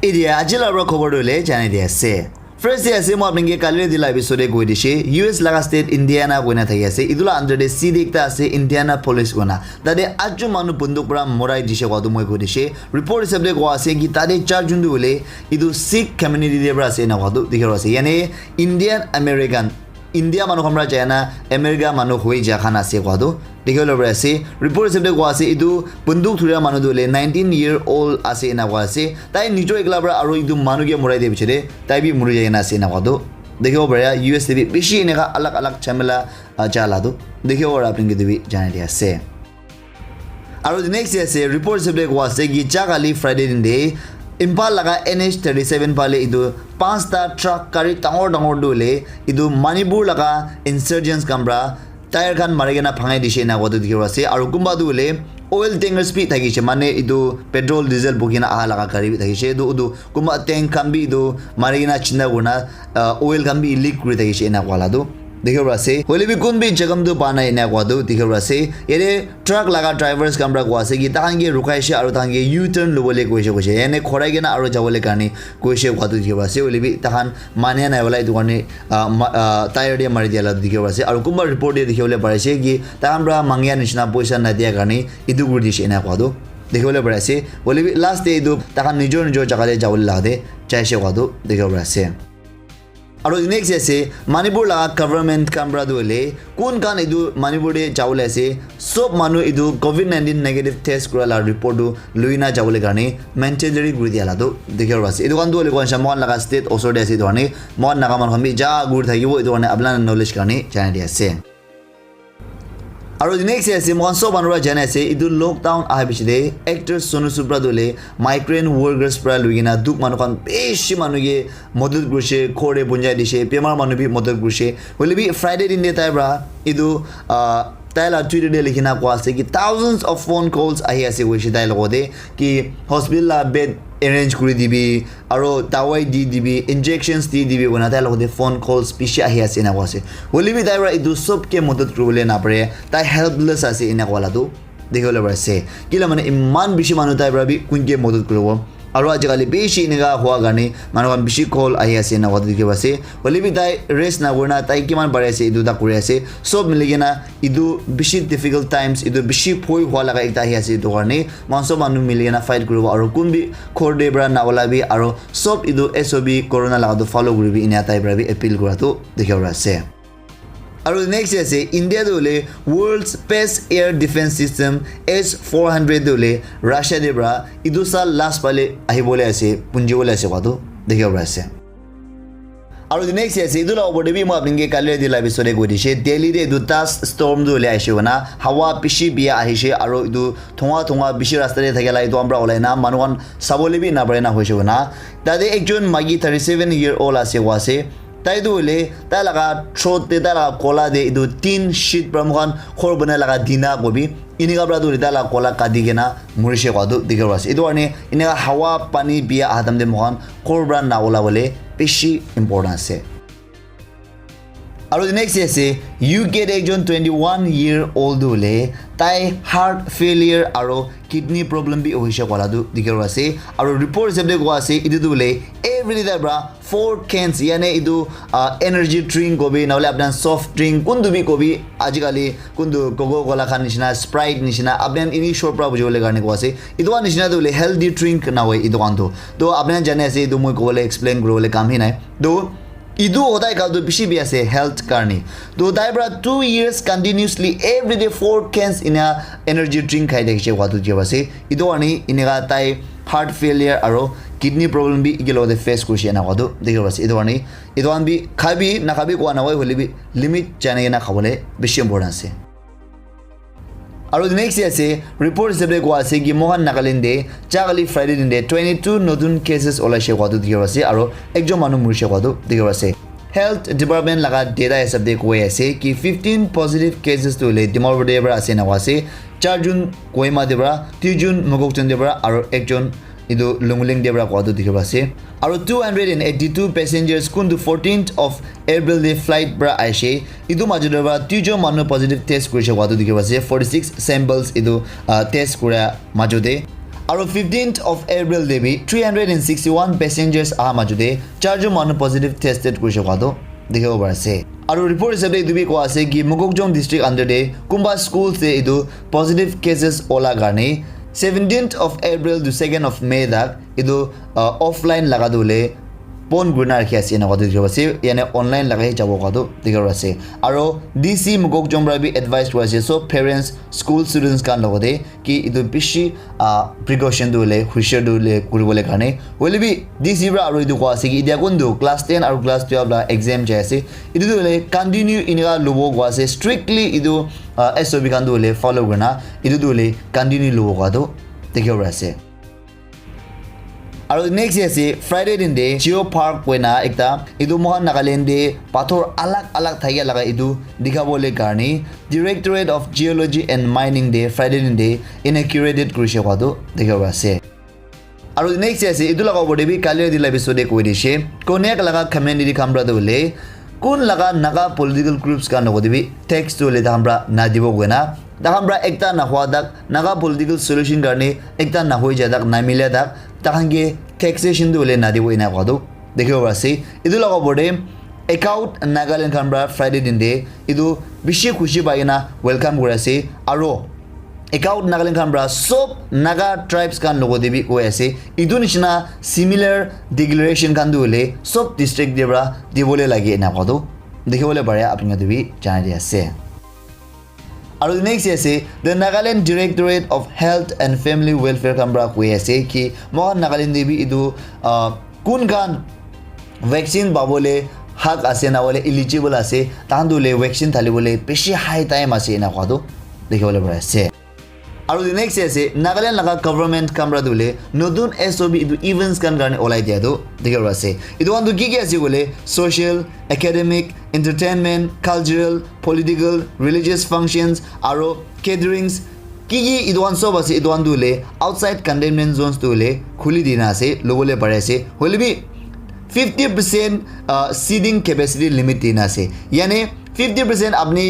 এতিয়া আজিলা আৰু খবৰ দলে জানি দি আছে First আছে মই আপোনাক কালিৰ দিলা এপিসোডে কৈ দিছে US লাগা ষ্টেট ইণ্ডিয়ানা গইনা থাকি আছে ইদুলা আন্ডারে সি দেখতা আছে ইণ্ডিয়ানা পুলিশ গনা তাতে আজু মানু বন্দুক পৰা মৰাই দিছে কত মই কৈ দিছে ৰিপৰ্ট হিচাপে কোৱা আছে কি তাতে 4 জুন বলে ইদু শিখ কমিউনিটি দেবৰ আছে না কত দেখিৰ আছে ইয়ানে ইণ্ডিয়ান আমেৰিকান ইণ্ডিয়া মানুহ আমৰা যায় না আমেৰিকা মানুহ হৈ যাখান আছে কত দেখিৰ লবৰ আছে ৰিপৰ্ট হিচাপে কোৱা আছে ইদু বন্দুক ধৰা মানুহ দলে 19-year-old আছে না কোৱা আছে তাই নিজৰ একলা পৰা আৰু ইদু মানুহকে মৰাই দিয়ে বিচৰে তাই বি মৰি যায় না আছে না কত দেখিব পাৰে US বি বেছি এনেকা আলাগ আলাগ ঝামেলা চালাদো দেখিব পাৰে আপুনি কি জানি দি আছে আৰু নেক্সট আছে ৰিপৰ্ট হিচাপে কোৱা আছে কি জাগালি ফ্ৰাইডে দিন দে Impal laga NH37 pale idu 5ta truck kari tangor dole idu Manipur laga insurgents kambra tire khan marigena phangai dise na godu dikhiwa ase aru kumba dole oil tanker speed thagise mane idu petrol diesel bugina aha laga kari thagise idu kumba tank khan bi idu marigena chinda guna oil khan bi leak kuri thagise na wala do দেখিব আছে হলে B কোন B জগম দু পানাই না কোয়াদু দেখিব আছে এরে truck লাগা ড্রাইভার্স কামরা কোয়াছে কি তাহাঙ্গে রুকাইছে আর তাহাঙ্গে ইউ টার্ন লবলে কইছে এনে খরাই গেনা আর যাবলে কানি কইছে কোয়াদু দেখিব আছে হলে বি তাহান মানে নাই বলাই দোকানে টায়ার দিয়ে মারি দিয়ালা দেখিব আছে আর কুম্বা রিপোর্ট দিয়ে দেখিবলে পাইছে কি তাহামরা মাঙ্গিয়া নিছনা পয়সা না দিয়া কানি ইদু গুড় দিছে না কোয়াদু দেখিবলে পাইছে হলে বি লাস্ট ডে ইদু তাহান নিজৰ জায়গাতে যাবলে লাদে চাইছে কোয়াদু দেখিব আছে আৰু নেক্সট আছে মণিপুৰ লাগা গভৰ্নমেন্ট কামৰা দলে কোন কান ইদু মণিপুৰে যাবলে আছে সব মানুহ ইদু কোভিড-19 নেগেটিভ টেষ্ট কৰালা ৰিপৰ্ট লুইনা যাবলে কাৰণে মেন্টেজৰি গুৰি দিয়ালাটো দেখিব আছে ইদু কান দলে কোন সমন লাগা ষ্টেট ওচৰতে আছে ধৰণে মন নাগা মান হমি যা গুৰি থাকিব ইদু কাৰণে আপোনাৰ নলেজ কাৰণে জানি দি আছে আৰু নেক্সট আছে মন সব মানুহ জানে আছে ইদু লকডাউন আহি বিচে এক্টৰ সোনু সুব্ৰা দলে মাইগ্ৰেন্ট ওয়াৰ্কাৰ্স পৰা লুইনা দুক মানুহ কান বেছি মানুহকে মদত কৰিছে খৰে বুঞ্জাই দিছে পেমাৰ মানুহ বি মদত কৰিছে হলে বি ফ্ৰাইডে দিন দে তাইব্ৰা ইদু তাইলা টুইটাৰ দে লিখিনা কোৱা আছে কি thousands of phone calls আহি আছে কৈছে তাই লগতে কি হস্পিটাল বেড এৰেঞ্জ কৰি দিবি আৰু দাৱাই দি দিবি ইনজেকশনস দি দিবি বনা তাই লগতে ফোন কলস পিছে আহি আছে না কৈছে হলিবি তাইৰা ইদু সবকে মদত কৰিবলে না পাৰে তাই হেল্পলেস আছে ইনা কলাটো দেখিবলৈ পাইছে কিলা মানে ইমান বেছি মানুহ তাইৰা বি কোনকে মদত কৰিব আৰু আজিকালি বেছি নিগা হোৱা গানি মানুহৰ বেছি কল আহি আছে না কথা দেখিব আছে হলিবি তাই ৰেষ্ট না কৰনা তাই কিমান বাৰে আছে ইদু তা কৰি আছে সব মিলিগেনা ইদু বেছি ডিফিকাল্ট টাইমস ইদু বেছি ফই হোৱা লাগা একটা আহি আছে ইদু কাৰণে মানস মানুহ মিলিগেনা ফাইট কৰিব আৰু কোন বি খৰ দেবৰা না ওলাবি আৰু সব ইদু এসবি কৰোনা লাগাটো ফলো কৰিবি ইনা তাই ব্ৰাবি এপিল কৰাটো দেখিব আছে আৰু নেক্সট আছে ইন্ডিয়া দলে world's best air defence system S-400 দলে রাশিয়া দেবরা ইদু সাল লাস্ট পালে আহিবলে আছে পুঞ্জিবলে আছে কত দেখিব আছে আৰু নেক্সট আছে ইদুলা ওপৰতে মই আপোনাক কালি দিলা বিচৰে কৈ দিছে দিল্লীৰে দুটা ষ্টৰ্ম দলে আহিছে না হাৱা পিছি বিয়া আহিছে আৰু ইদু থঙা বিছি ৰাস্তাতে থাকিলা ইদু আমৰা ওলাই না মানুহন চাবলে বি না পাৰে না হৈছে না তাতে একজন মাগি 37-year-old আছে তাই দলে তাই লাগা থ্রোতে তাই লাগা কলা দে ইদু 3 শীত প্রমুখান খর বনে লাগা দিনা কবি ইনি কাবরা দলে তাই লাগা কলা কাদি গেনা মুরিশে কদু দিকে আছে ইদু আনে ইনি হাওয়া পানি বিয়া আহাতাম দে মহান খরব্রা না ওলা বলে বেশি ইম্পর্টেন্ট আছে আৰু নেক্সট আছে UK একজন 21-year-old দলে তাই হাৰ্ট ফেলিয়াৰ আৰু কিডনি প্ৰবলেম বি হৈছে কলাদু দিকে আছে আৰু ৰিপোৰ্ট হিচাপে কোৱা আছে ইদু দলে এভরি ডে ব্রা 4 cans ইয়ানে ইদু এনার্জি ড্রিঙ্ক কবি নহলে আপনার সফট ড্রিঙ্ক কোনটো বি কবি আজিকালি কোনটো কোকো কোলা খান নিচিনা স্প্রাইট নিচিনা আপনার ইনি শোর পৰা বুজিবলৈ কাৰণে কোৱা আছে ইদু নিচিনা দলে হেলদি ড্রিঙ্ক না হয় ইদু কানটো তো আপনার জানে আছে ইদু মই কবলে এক্সপ্লেইন কৰিবলৈ কামহি নাই তো ইদু ওদাই কালটো বেছি বি আছে হেলথ কাৰণে তো তাইব্ৰা 2 years continuously every day 4 cans in a energy drink খাই দেখিছে কোৱাটো কি আছে ইদু আনি ইনেগা তাই হাৰ্ট ফেলিয়াৰ আৰু কিডনি প্ৰবলেম বি ইগেলতে ফেস কৰিছে না কোৱাটো দেখিব আছে ইদু আন বি খাবি না খাবি কোৱা নহয় হলিবি লিমিট জানে না খাবলে বেছি ইম্পৰ্টেন্ট আছে আৰু নেক্সট আছে ৰিপোৰ্ট হিচাপে কোৱা আছে কি মোহন নাগালেণ্ডে জাগালি ফ্ৰাইডে দিন 22 নতুন কেসেস ওলাইছে কোৱাটো দেখিব আছে আৰু একজন মানুহ মৰিছে কোৱাটো দেখিব আছে হেলথ ডিপার্টমেন্ট লাগা ডেটা হিচাপে কৈ আছে কি 15 পজিটিভ কেসেস তোলে ডিমাপুৰ দেবৰা আছে না আছে 4 জুন কোহিমা দেবৰা 3 জুন মগকচন দেবৰা আৰু একজন ইদু লুংলিং দেবৰা কোৱাটো দেখিব আছে আৰু 282 passengers কোনটো 14th of April day flight পৰা আইছে ইদু মাজুদৰবা 3 জন মানুহ পজিটিভ টেষ্ট কৰিছে কোৱাটো দেখিব আছে 46 samples ইদু টেষ্ট কৰা মাজুদে আৰু 15th of April দেবি 361 passengers আহা মাজতে চাৰজন মানুহ পজিটিভ টেষ্টেড কৰিছে কোৱাটো দেখিব পাৰিছে আৰু ৰিপৰ্ট হিচাপে ইটো কোৱা আছে কি মুককজং ডিষ্ট্ৰিক্ট আণ্ডাৰতে কোনবা স্কুল সে ইটো পজিটিভ কেसेस ওলা কাৰণে 17th of April to 2nd of May dak idu offline laga dole pon guna rakhi ase na kodu jobase yani online lagai jabo kodu digar ase aro DC mugok jombra bi advice was so parents school students kan logode ki idu bishi precaution dole hushar dole kuribole kane wole bi DC bra aro idu ko ase ki idia kondu class 10 aro class 12 la exam jaise idu dole continue iniga lobo ko ase strictly idu SOP kan dole follow guna idu dole continue lobo kodu digar ase আৰু next আছে Friday দিন দে Jio park পইনা একটা ইদু মহান নাগালেণ্ডে পাথৰ আলাগ আলাগ থাকি লাগা ইদু দেখাবলৈ কাৰণে directorate of geology and mining দে ফ্ৰাইডে দিন দে ইনকিউৰেটেড কৰিছে কোৱাটো দেখাব আছে আৰু নেক্সট আছে ইদু লগাব দেবি কালিৰ দিলা বিছদে কৈ দিছে কোনেক লাগা কমিউনিটি কামৰা দলে কোন লাগা নাগা পলিটিক্যাল গ্ৰুপস কা নগদিবি টেক্সট দলে দামৰা না দিব গনা দামৰা একটা না হোৱা দাক নাগা পলিটিক্যাল সলিউশন কাৰণে একটা না হৈ যায় দাক না মিলে দাক তাহাঙ্গে taxation dole na dibo ina kwado dekhibo ase idu laga bode account Nagaland kambra Friday din de idu bishi khushi baina welcome gorase aro account Nagaland kambra sob naga tribes kan logo debi ko ase idu nishna similar declaration kan dole sob district debra dibole lagi ina kwado dekhibole bare apni debi janai ase আৰু next আছে the Nagaland Directorate of Health and Family Welfare কামৰা কৈ আছে কি মহান নাগালেণ্ড দেবি ইদু কোন গান vaccine পাবলে হাক আছে না বলে এলিজিবল আছে তাহাঁদুলে ভ্যাকসিন থালিবলে বেছি হাই টাইম আছে না কোৱাটো দেখিবলৈ পাই আছে আৰু নেক্সট আছে নাগালেণ্ড লাগা গভৰ্ণমেণ্ট কামৰা দুলে নতুন SOP ইদু ইভেন্টস কান কাৰণে ওলাই দিয়াটো দেখিবলৈ আছে ইদু আনটো কি আছে বলে social academic entertainment cultural political religious functions aro caterings ki idwan sob ase idwan dule outside containment zones dule khuli dina ase lobole pare ase holibi 50% seating capacity limit dina ase yani 50% apni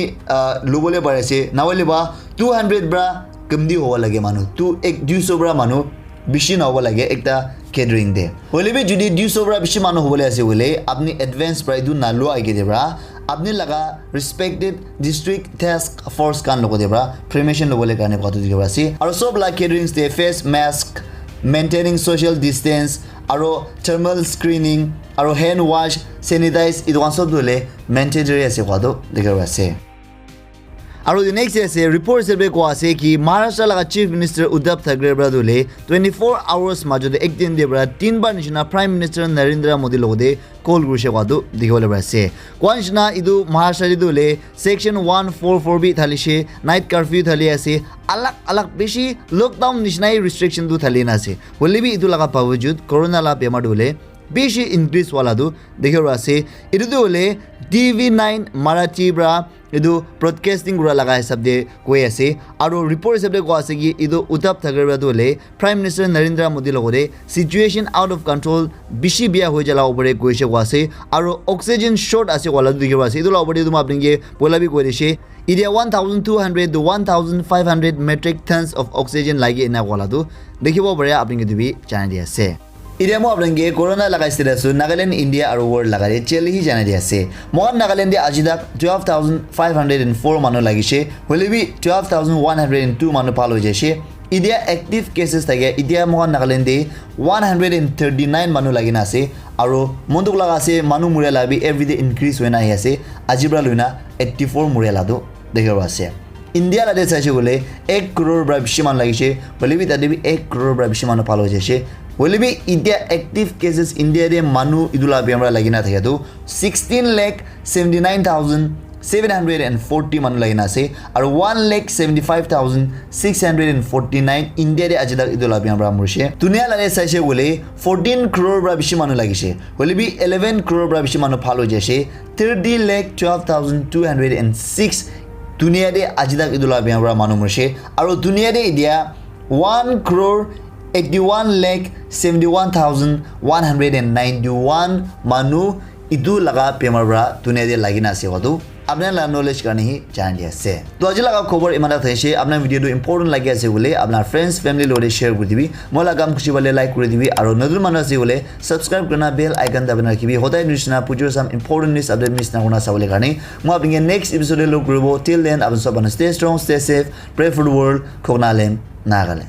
lobole pare ase nawale ba 200 bra kamdi howa lage manu tu ek 200 bra manu bishi na howa lage ekta catering de holibi judi 200 bra bishi manu hobole ase bole apni advance price du na lo age debra apni laga respected district task force kan logo debra permission lobole kane kotu debra si aro sob la catering stay face mask maintaining social distance aro thermal screening aro hand wash sanitize idwan sob dole mandatory ase kotu debra se আৰু next আছে report হিচাপে কোৱা আছে কি মহাৰাষ্ট্ৰ লাগা chief minister Uddhav Thackeray Bora দলে 24 hours মাজতে একদিন দেবৰা তিনবাৰ নিচিনা প্ৰাইম মিনিষ্টাৰ নৰেন্দ্ৰ মোদী লগতে কল কৰিছে কোৱাটো দেখিবলৈ পাইছে কোৱা নিচিনা ইদু মহাৰাষ্ট্ৰ দলে সেকশন 144 বি থালিছে নাইট কাৰফিউ থালি আছে আলাক আলাক বেছি লকডাউন নিচিনাই ৰেষ্ট্ৰিকশন দু থালি নাছে হলিবি ইদু লাগা বাবজুদ কৰোনা লা বেমাৰ দলে বেছি ইনক্ৰিজ वालादु দেখিব আছে ইদু দলে TV9 মাৰাঠী ব্ৰা ইদু ব্ৰডকাষ্টিং কৰা লাগা হিচাপ দে কৈ আছে আৰু ৰিপৰ্ট হিচাপে কোৱা আছে কি ইদু উদ্ধৱ ঠাকৰে বৰা দলে প্ৰাইম মিনিষ্টাৰ নৰেন্দ্ৰ মোদী লগতে সিচুৱেচন আউট অফ কন্ট্ৰোল বেছি বিয়া হৈ जाला ওপৰে কৈছে কোৱা আছে আৰু অক্সিজেন শৰ্ট আছে वाला দেখিব আছে ইদু লগতে তুমি আপোনাক বলাবি কৈ দিছে ইডিয়া 1200 to 1500 metric tons of oxygen লাগি এনা वालादু দেখিব পাৰে আপোনাক দিবি জানাই দি আছে ইডিয়া মো আপোনাকে কৰোনা লাগাইছিল আছে নাগালেণ্ড ইণ্ডিয়া আৰু ওৱৰ্ল্ড লাগাৰে চেলি হি জানাই দি আছে মহান নাগালেণ্ডে আজিদাক 12504 মানুহ লাগিছে হলিবি 12102 মানুহ পাল হৈ যাইছে ইডিয়া এক্টিভ কেसेस থাকে ইডিয়া মহান নাগালেণ্ডে 139 মানুহ লাগিনা আছে আৰু মন্দুক লাগা আছে মানুহ মুৰে লাবি এভৰিডে ইনক্ৰিজ হৈ নাহি আছে আজিবৰা লুনা 84 মুৰে লাদু দেখিব আছে ইণ্ডিয়া লাদে চাইছে বলে 1 crore বৰা বেছি মানুহ লাগিছে হলিবি তাদেবি 1 crore বৰা বেছি মানুহ পাল হৈ যাইছে হলিবি ইণ্ডিয়া এক্টিভ কেसेस ইণ্ডিয়া ৰে মানুহ ইদুলা বেমৰা লাগিনা থাকে তো 16,79,740 মানুহ লাগিনা আছে আৰু 1,75,649 ইণ্ডিয়া ৰে আজিদাক ইদুলা বেমৰা মৰছে দুনিয়া লাদে চাইছে বলে 14 crore বৰা বেছি মানুহ লাগিছে হলিবি 11 crore বৰা বেছি মানুহ পাল হৈ যাইছে 30,12,206 দুনিয়া ৰে আজিদাক ইদুলা বেমৰা মানুহ মৰছে আৰু দুনিয়া ৰে ইডিয়া 1 crore 81,71,191 manu idu laga pemarbra dunia de lagi nasi wadu আপনার নলেজ কারণে হি জানি আছে তো আজি লাগা খবর ইমানা থাইছে আপনার ভিডিওটো ইম্পর্টেন্ট লাগি আছে বলে আপনার ফ্রেন্ডস ফ্যামিলি লোরে শেয়ার করে দিবি মলা কাম খুশি বলে লাইক করে দিবি আর নতুন মানুষ আছে বলে সাবস্ক্রাইব করনা বেল আইকন দাবনা রাখিবি হতাই নিউজনা পুজোর some important news update miss না কোনা সাবলে কারণে মই আপনাকে নেক্সট এপিসোডে লগ করব টিল দেন আপনি সব stay strong stay safe pray for the world খোকনালেন নাগালে